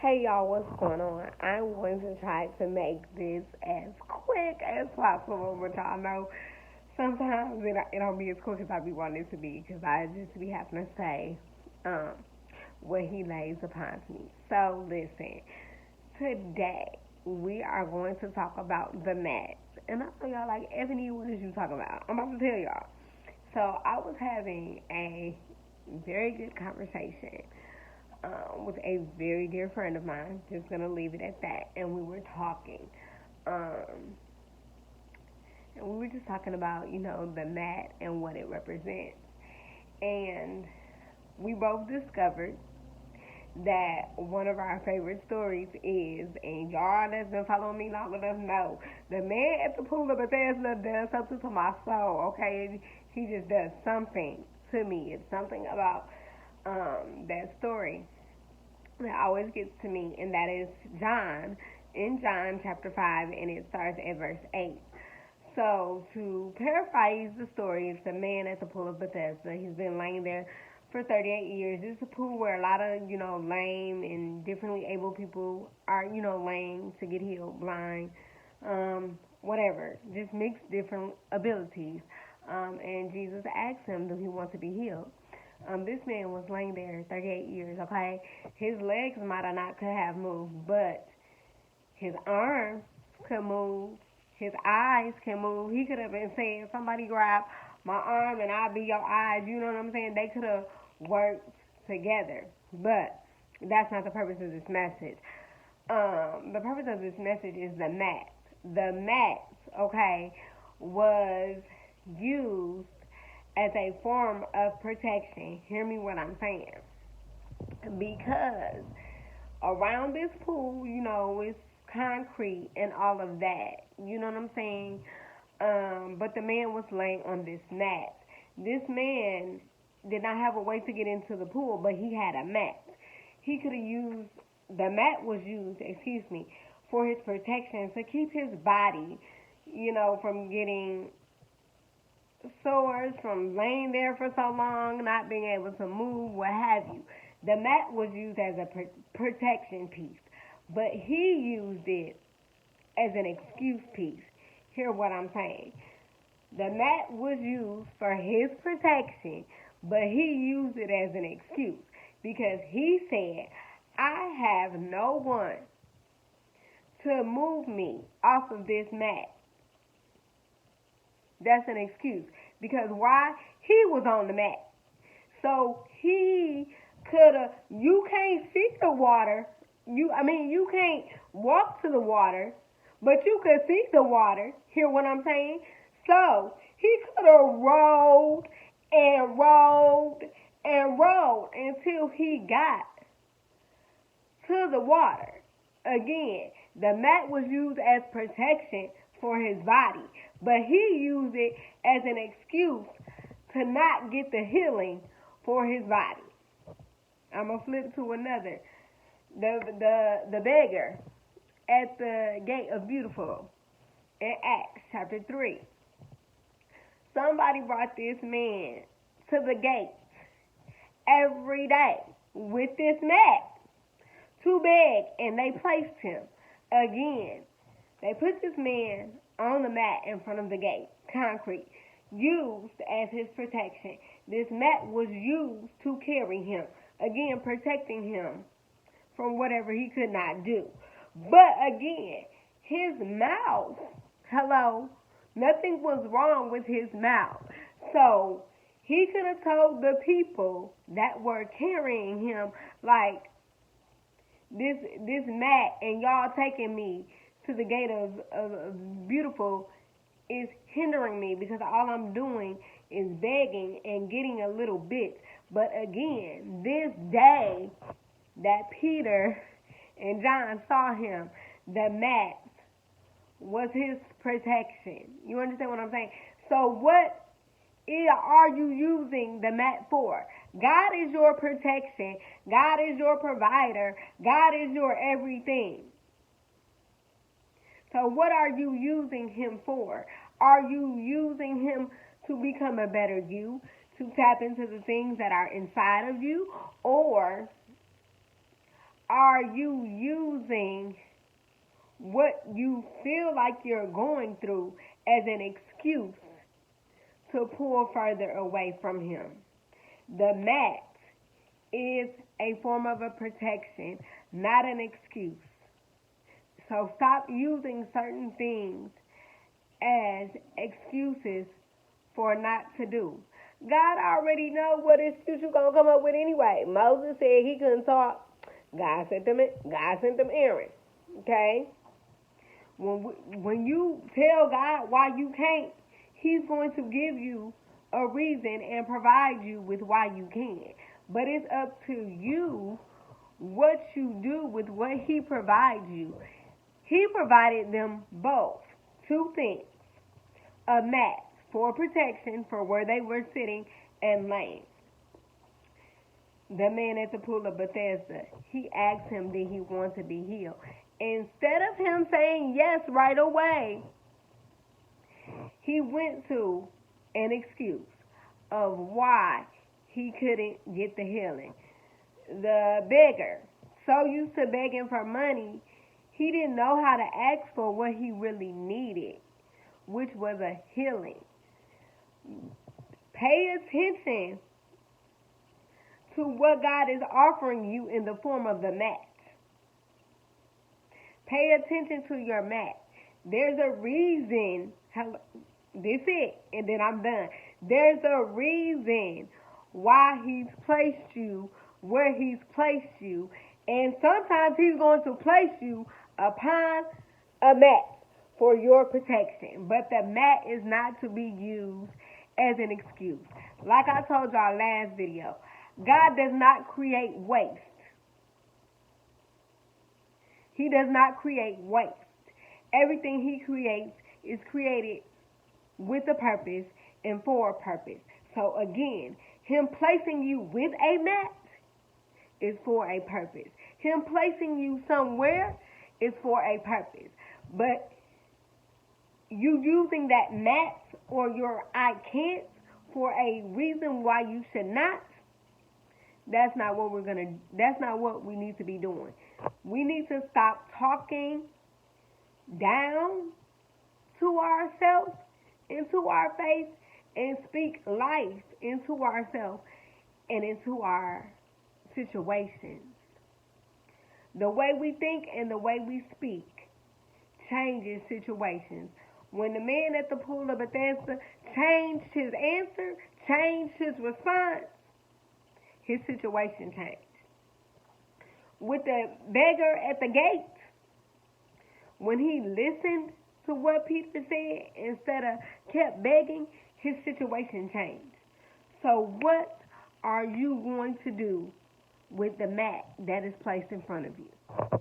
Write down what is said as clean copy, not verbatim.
Hey y'all, what's going on? I'm going to try to make this as quick as possible, but y'all know sometimes it don't be as quick as I be wanting it to be because I just be having to say um, what he lays upon me. So listen, today we are going to talk about the mat. And I know y'all like, Ebony, what is you talking about? I'm about to tell y'all. So I was having a very good conversation with a very dear friend of mine. Just gonna leave it at that. And we were talking, um, and we were just talking about the mat and what it represents. And we both discovered that one of our favorite stories is, and y'all that's been following me long enough know, the man at the pool of Bethesda does something to my soul. Okay, he just does something to me. It's something about that story that always gets to me, and that is John, in John chapter 5, and it starts at verse 8. So, to paraphrase the story, it's a man at the pool of Bethesda. He's been laying there for 38 years. It's a pool where a lot of, lame and differently able people are, laying to get healed, blind, whatever, just mixed different abilities. And Jesus asked him, do he want to be healed? This man was laying there 38 years, okay? His legs might have not could have moved, but his arms could move. His eyes can move. He could have been saying, somebody grab my arm and I'll be your eyes. You know what I'm saying? They could have worked together. But that's not the purpose of this message. The purpose of this message is the mat. The mat, okay, was used as a form of protection. Hear me what I'm saying. Because around this pool, it's concrete and all of that. You know what I'm saying? But the man was laying on this mat. This man did not have a way to get into the pool, but he had a mat. He could have used, the mat was used, for his protection, to keep his body, from getting sores, from laying there for so long, not being able to move, what have you. The mat was used as a protection piece, but he used it as an excuse piece. Hear what I'm saying. The mat was used for his protection, but he used it as an excuse because he said, I have no one to move me off of this mat. That's an excuse. Because why? He was on the mat. So he could have, you can't see the water. You can't walk to the water, but you could see the water. Hear what I'm saying? So he could have rolled and rolled and rolled until he got to the water. Again, the mat was used as protection for his body, but he used it as an excuse to not get the healing for his body. I'm gonna flip to another. The beggar at the gate of Beautiful in Acts chapter 3. Somebody brought this man to the gate every day with this mat to beg, and they placed him again. They put this man on the mat in front of the gate, concrete, used as his protection. This mat was used to carry him, again protecting him from whatever he could not do. But again, his mouth, hello, nothing was wrong with his mouth. So he could have told the people that were carrying him, like, this mat and y'all taking me to the gate of Beautiful is hindering me because all I'm doing is begging and getting a little bit. But again, this day that Peter and John saw him, the mat was his protection. You understand what I'm saying? So what are you using the mat for? God is your protection. God is your provider. God is your everything. So what are you using him for? Are you using him to become a better you, to tap into the things that are inside of you? Or are you using what you feel like you're going through as an excuse to pull further away from him? The mat is a form of a protection, not an excuse. So stop using certain things as excuses for not to do. God already know what excuse you're going to come up with anyway. Moses said he couldn't talk. God sent them Aaron. Okay? When you tell God why you can't, he's going to give you a reason and provide you with why you can. But it's up to you what you do with what he provides you. He provided them both. Two things. A mat for protection for where they were sitting and laying. The man at the pool of Bethesda, he asked him, did he want to be healed? Instead of him saying yes right away, he went to an excuse of why he couldn't get the healing. The beggar, so used to begging for money, he didn't know how to ask for what he really needed, which was a healing. Pay attention to what God is offering you in the form of the mat. Pay attention to your mat. There's a reason. This it, and then I'm done. There's a reason why he's placed you where he's placed you. And sometimes he's going to place you upon a mat for your protection. But the mat is not to be used as an excuse. Like I told y'all last video, God does not create waste. He does not create waste. Everything he creates is created with a purpose and for a purpose. So again, him placing you with a mat is for a purpose. Him placing you somewhere is for a purpose. But you using that mat or your I can't for a reason why you should not, that's not what we need to be doing. We need to stop talking down to ourselves, into our face, and speak life into ourselves and into our situations. The way we think and the way we speak changes situations. When the man at the pool of Bethesda changed his answer, changed his response, his situation changed. With the beggar at the gate, when he listened to what Peter said instead of kept begging, his situation changed. So what are you going to do with the mat that is placed in front of you?